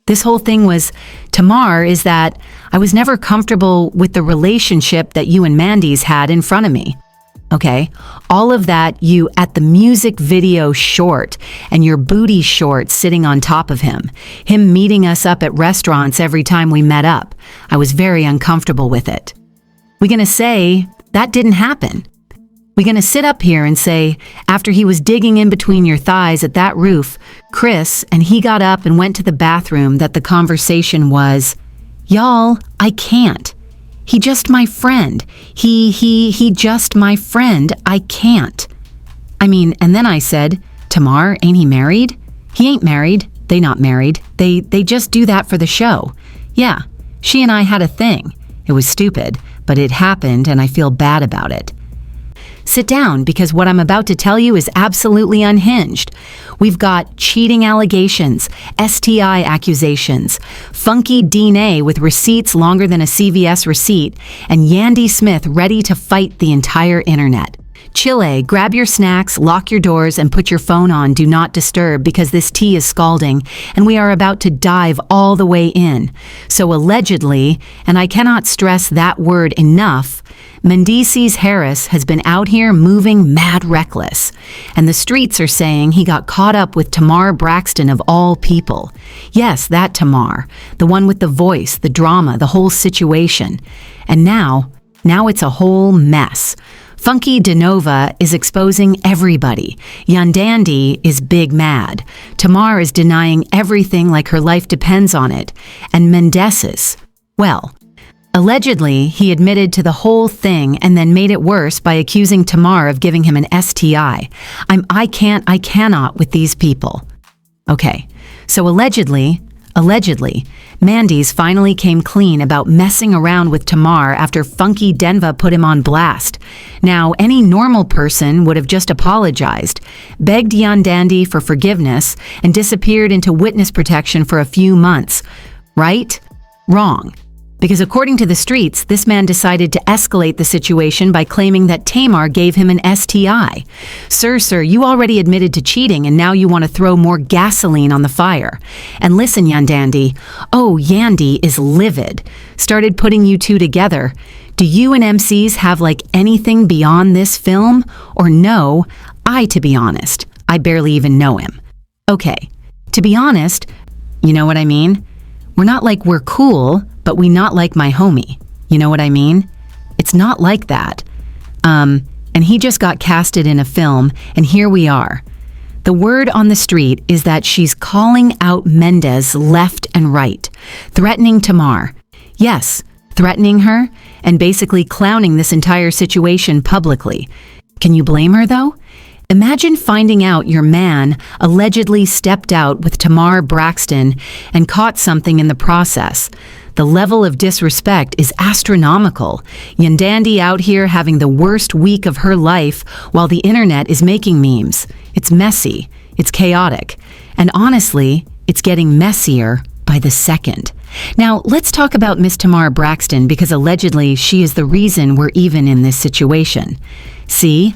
This whole thing was, Tamar, is that I was never comfortable with the relationship that you and Mandy's had in front of me. Okay, all of that you at the music video short and your booty short sitting on top of him meeting us up at restaurants every time we met up. I was very uncomfortable with it. We gonna say that didn't happen? We gonna sit up here and say, after he was digging in between your thighs at that roof, Chris, and he got up and went to the bathroom, that the conversation was, y'all, I can't. He just my friend. He just my friend. I can't. I mean, and then I said, Tamar, ain't he married? He ain't married. They not married. They just do that for the show. Yeah, she and I had a thing. It was stupid, but it happened and I feel bad about it. Sit down, because what I'm about to tell you is absolutely unhinged. We've got cheating allegations, STI accusations, funky DNA with receipts longer than a CVS receipt, and Yandy Smith ready to fight the entire internet. Chile, grab your snacks, lock your doors, and put your phone on Do Not Disturb, because this tea is scalding, and we are about to dive all the way in. So allegedly, and I cannot stress that word enough, Mendices Harris has been out here moving mad reckless, and the streets are saying he got caught up with Tamar Braxton of all people. Yes, that Tamar, the one with the voice, the drama, the whole situation. And now it's a whole mess. Funky DeNova is exposing everybody. Yandandi is big mad. Tamar is denying everything like her life depends on it. And Mendeces, well, allegedly, he admitted to the whole thing and then made it worse by accusing Tamar of giving him an STI. I cannot with these people. Okay, so allegedly, Mandy's finally came clean about messing around with Tamar after Funky Denva put him on blast. Now, any normal person would have just apologized, begged Yandandi for forgiveness, and disappeared into witness protection for a few months. Right? Wrong. Because according to the streets, this man decided to escalate the situation by claiming that Tamar gave him an STI. Sir, you already admitted to cheating and now you want to throw more gasoline on the fire. And listen, Yandandi, Yandy is livid. Started putting you two together. Do you and MCs have like anything beyond this film? Or no, to be honest, I barely even know him. Okay, to be honest, you know what I mean? We're not like we're cool, but we not like my homie. You know what I mean? It's not like that. And he just got casted in a film, and here we are. The word on the street is that she's calling out Mendez left and right, threatening Tamar. Yes, threatening her, and basically clowning this entire situation publicly. Can you blame her, though? Imagine finding out your man allegedly stepped out with Tamar Braxton and caught something in the process. The level of disrespect is astronomical. Yandandi out here having the worst week of her life while the internet is making memes. It's messy. It's chaotic. And honestly, it's getting messier by the second. Now, let's talk about Miss Tamar Braxton, because allegedly she is the reason we're even in this situation. See?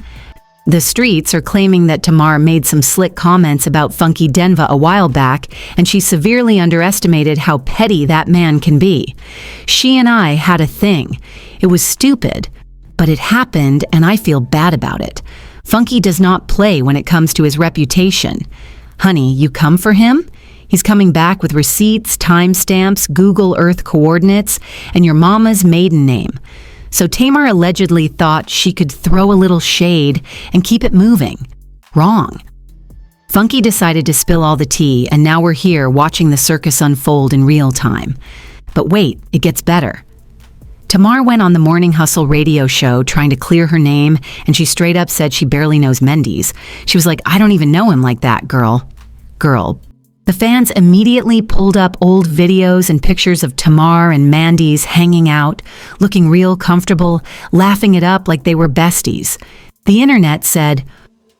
The streets are claiming that Tamar made some slick comments about Funky Denva a while back, and she severely underestimated how petty that man can be. She and I had a thing. It was stupid, but it happened, and I feel bad about it. Funky does not play when it comes to his reputation. Honey, you come for him? He's coming back with receipts, timestamps, Google Earth coordinates, and your mama's maiden name. So Tamar allegedly thought she could throw a little shade and keep it moving. Wrong. Funky decided to spill all the tea, and now we're here watching the circus unfold in real time. But wait, it gets better. Tamar went on the Morning Hustle radio show trying to clear her name, and she straight up said she barely knows Mendy's. She was like, I don't even know him like that, girl. The fans immediately pulled up old videos and pictures of Tamar and Mandy's hanging out, looking real comfortable, laughing it up like they were besties. The internet said,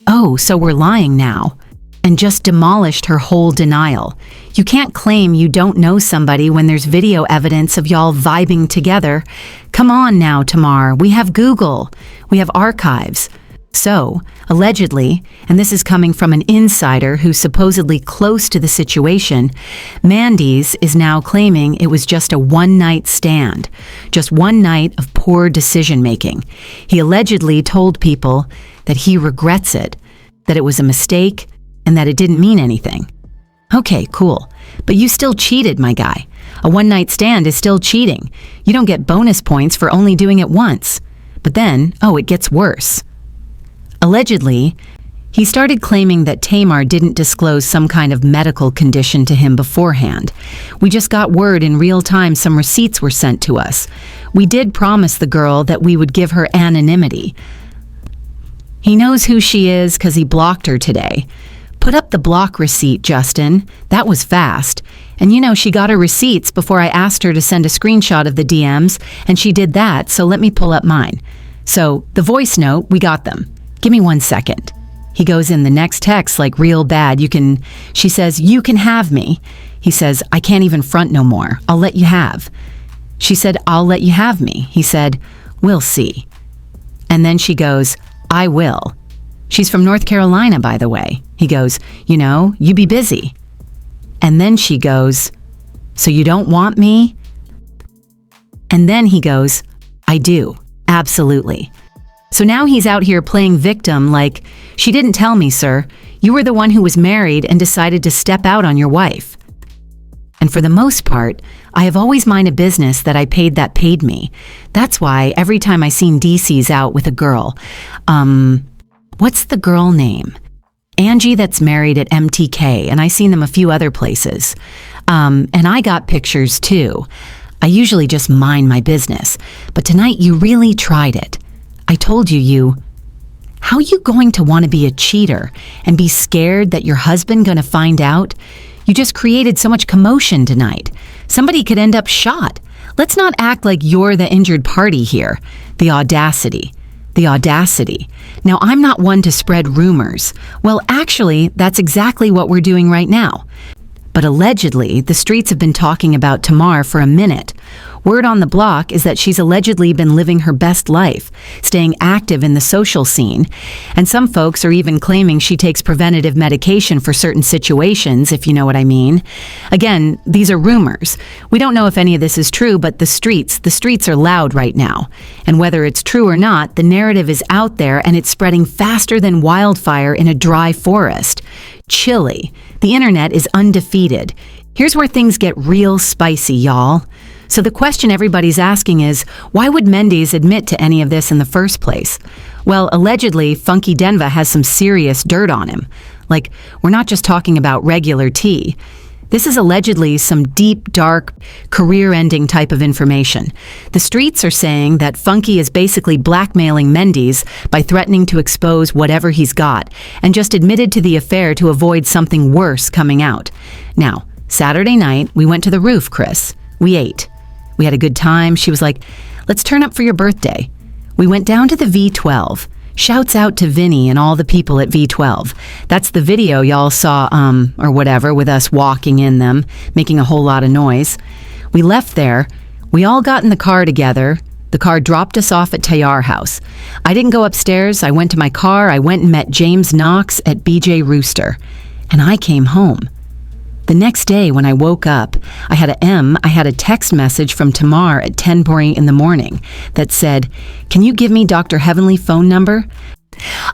oh, so we're lying now, and just demolished her whole denial. You can't claim you don't know somebody when there's video evidence of y'all vibing together. Come on now, Tamar, we have Google. We have archives. So, allegedly, and this is coming from an insider who's supposedly close to the situation, Mandy's is now claiming it was just a one-night stand, just one night of poor decision-making. He allegedly told people that he regrets it, that it was a mistake, and that it didn't mean anything. Okay, cool. But you still cheated, my guy. A one-night stand is still cheating. You don't get bonus points for only doing it once. But then, it gets worse. Allegedly, he started claiming that Tamar didn't disclose some kind of medical condition to him beforehand. We just got word in real time some receipts were sent to us. We did promise the girl that we would give her anonymity. He knows who she is because he blocked her today. Put up the block receipt, Justin. That was fast. And she got her receipts before I asked her to send a screenshot of the DMs, and she did that, so let me pull up mine. So, the voice note, we got them. Give me 1 second. He goes in the next text like real bad. She says, you can have me. He says, I can't even front no more. I'll let you have. She said, I'll let you have me. He said, we'll see. And then she goes, I will. She's from North Carolina, by the way. He goes, you be busy. And then she goes, so you don't want me? And then he goes, I do. Absolutely. So now he's out here playing victim like, she didn't tell me, sir. You were the one who was married and decided to step out on your wife. And for the most part, I have always minded business that I paid that paid me. That's why every time I seen DC's out with a girl, what's the girl name? Angie that's married at MTK, and I seen them a few other places. And I got pictures too. I usually just mind my business, but tonight you really tried it. I told you, how you going to want to be a cheater and be scared that your husband gonna find out? You just created so much commotion tonight. Somebody could end up shot. Let's not act like you're the injured party here. The audacity. The audacity. Now, I'm not one to spread rumors. Well, actually, that's exactly what we're doing right now. But allegedly, the streets have been talking about Tamar for a minute. Word on the block is that she's allegedly been living her best life, staying active in the social scene, and some folks are even claiming she takes preventative medication for certain situations, if you know what I mean. Again, these are rumors. We don't know if any of this is true, but the streets are loud right now. And whether it's true or not, the narrative is out there and it's spreading faster than wildfire in a dry forest. Chilly. The internet is undefeated. Here's where things get real spicy, y'all. So the question everybody's asking is, why would Mendes admit to any of this in the first place? Well, allegedly, Funky Denva has some serious dirt on him. Like, we're not just talking about regular tea. This is allegedly some deep, dark, career-ending type of information. The streets are saying that Funky is basically blackmailing Mendes by threatening to expose whatever he's got, and just admitted to the affair to avoid something worse coming out. Now, Saturday night, we went to the roof, Chris. We ate. We had a good time. She was like, let's turn up for your birthday. We went down to the V12. Shouts out to Vinny and all the people at V12. That's the video y'all saw, or whatever, with us walking in them, making a whole lot of noise. We left there. We all got in the car together. The car dropped us off at Tayar House. I didn't go upstairs. I went to my car. I went and met James Knox at BJ Rooster. And I came home. The next day when I woke up, I had a text message from Tamar at 10:40 in the morning that said, "Can you give me Dr. Heavenly phone number?"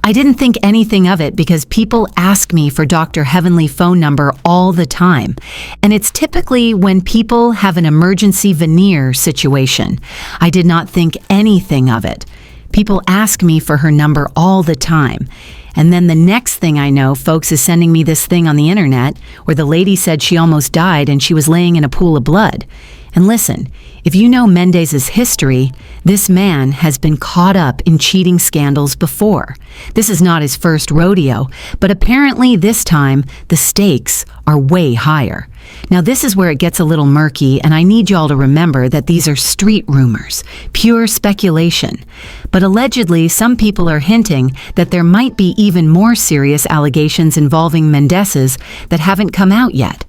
I didn't think anything of it because people ask me for Dr. Heavenly phone number all the time. And it's typically when people have an emergency veneer situation. I did not think anything of it. People ask me for her number all the time. And then the next thing I know, folks is sending me this thing on the internet where the lady said she almost died and she was laying in a pool of blood. And listen, if you know Mendes's history, this man has been caught up in cheating scandals before. This is not his first rodeo, but apparently this time the stakes are way higher. Now this is where it gets a little murky, and I need y'all to remember that these are street rumors, pure speculation. But allegedly, some people are hinting that there might be even more serious allegations involving Mendes's that haven't come out yet.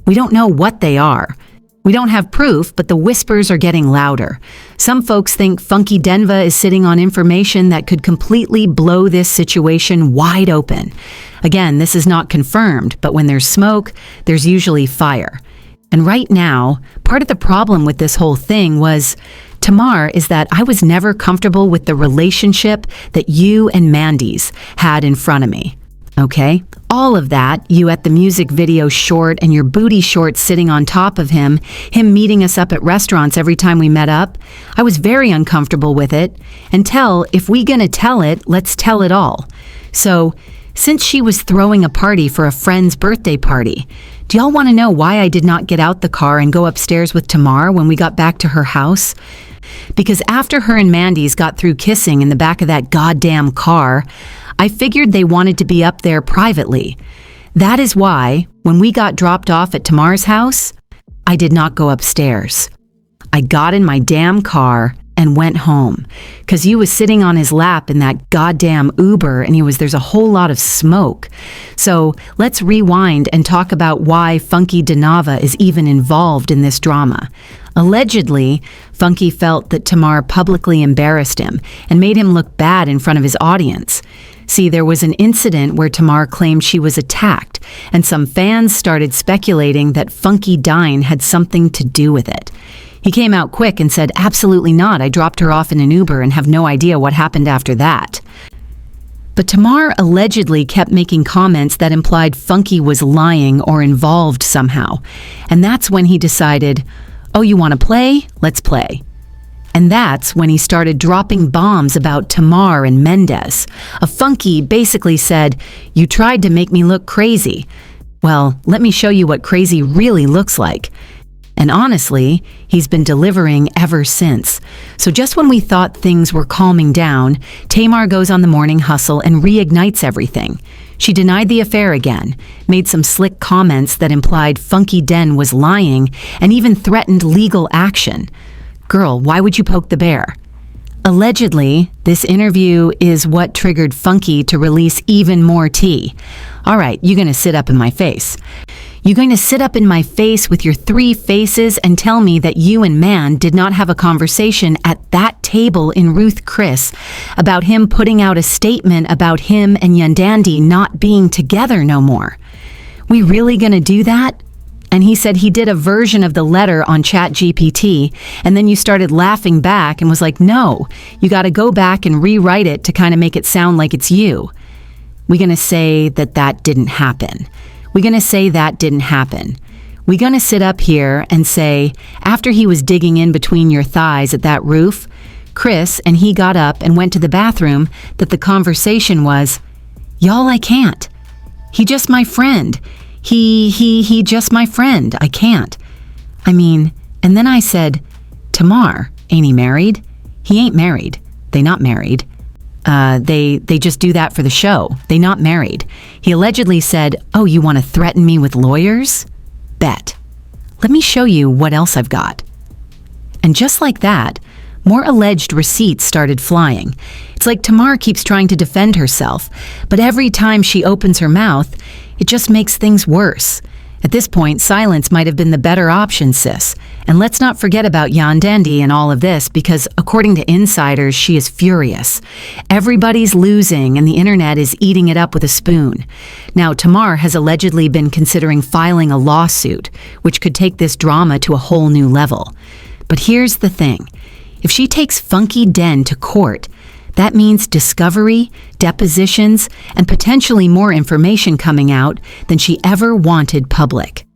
We don't know what they are. We don't have proof, but the whispers are getting louder. Some folks think Funky Denva is sitting on information that could completely blow this situation wide open. Again, this is not confirmed, but when there's smoke, there's usually fire. And right now, part of the problem with this whole thing was, Tamar, is that I was never comfortable with the relationship that you and Mandy's had in front of me. Okay? All of that, you at the music video short and your booty shorts sitting on top of him meeting us up at restaurants every time we met up, I was very uncomfortable with it. Until, if we gonna tell it, let's tell it all. So, since she was throwing a party for a friend's birthday party, do y'all want to know why I did not get out the car and go upstairs with Tamar when we got back to her house? Because after her and Mandy's got through kissing in the back of that goddamn car, I figured they wanted to be up there privately. That is why, when we got dropped off at Tamar's house, I did not go upstairs. I got in my damn car and went home, because you was sitting on his lap in that goddamn Uber and there's a whole lot of smoke. So let's rewind and talk about why Funky Denava is even involved in this drama. Allegedly, Funky felt that Tamar publicly embarrassed him and made him look bad in front of his audience. See, there was an incident where Tamar claimed she was attacked, and some fans started speculating that Funky Dine had something to do with it. He came out quick and said, absolutely not, I dropped her off in an Uber and have no idea what happened after that. But Tamar allegedly kept making comments that implied Funky was lying or involved somehow. And that's when he decided, oh, you want to play? Let's play. And that's when he started dropping bombs about Tamar and Mendez. Funky basically said, you tried to make me look crazy. Well, let me show you what crazy really looks like. And honestly, he's been delivering ever since. So just when we thought things were calming down, Tamar goes on the morning hustle and reignites everything. She denied the affair again, made some slick comments that implied Funky Den was lying, and even threatened legal action. Girl, why would you poke the bear? Allegedly, this interview is what triggered Funky to release even more tea. All right, you're gonna sit up in my face. You're going to sit up in my face with your 3 faces and tell me that you and Man did not have a conversation at that table in Ruth Chris about him putting out a statement about him and Yandandi not being together no more. We really gonna do that? And he said he did a version of the letter on ChatGPT, and then you started laughing back and was like, no, you gotta go back and rewrite it to kind of make it sound like it's you. We gonna say that that didn't happen. We're going to say that didn't happen. We're going to sit up here and say, after he was digging in between your thighs at that roof, Chris and he got up and went to the bathroom, that the conversation was, y'all, I can't. He just my friend. He just my friend. I can't. I mean, and then I said, Tamar, ain't he married? He ain't married. They not married. They just do that for the show. They not married. He allegedly said, oh, you want to threaten me with lawyers? Bet. Let me show you what else I've got. And just like that, more alleged receipts started flying. It's like Tamar keeps trying to defend herself, but every time she opens her mouth, it just makes things worse. At this point, silence might have been the better option, sis. And let's not forget about Yandandi and all of this, because according to insiders, she is furious. Everybody's losing, and the internet is eating it up with a spoon. Now, Tamar has allegedly been considering filing a lawsuit, which could take this drama to a whole new level. But here's the thing. If she takes Funky Den to court, that means discovery, depositions, and potentially more information coming out than she ever wanted public.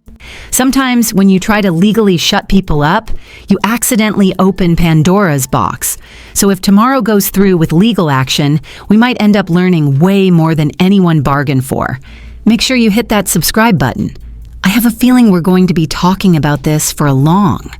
Sometimes when you try to legally shut people up, you accidentally open Pandora's box. So if tomorrow goes through with legal action, we might end up learning way more than anyone bargained for. Make sure you hit that subscribe button. I have a feeling we're going to be talking about this for a long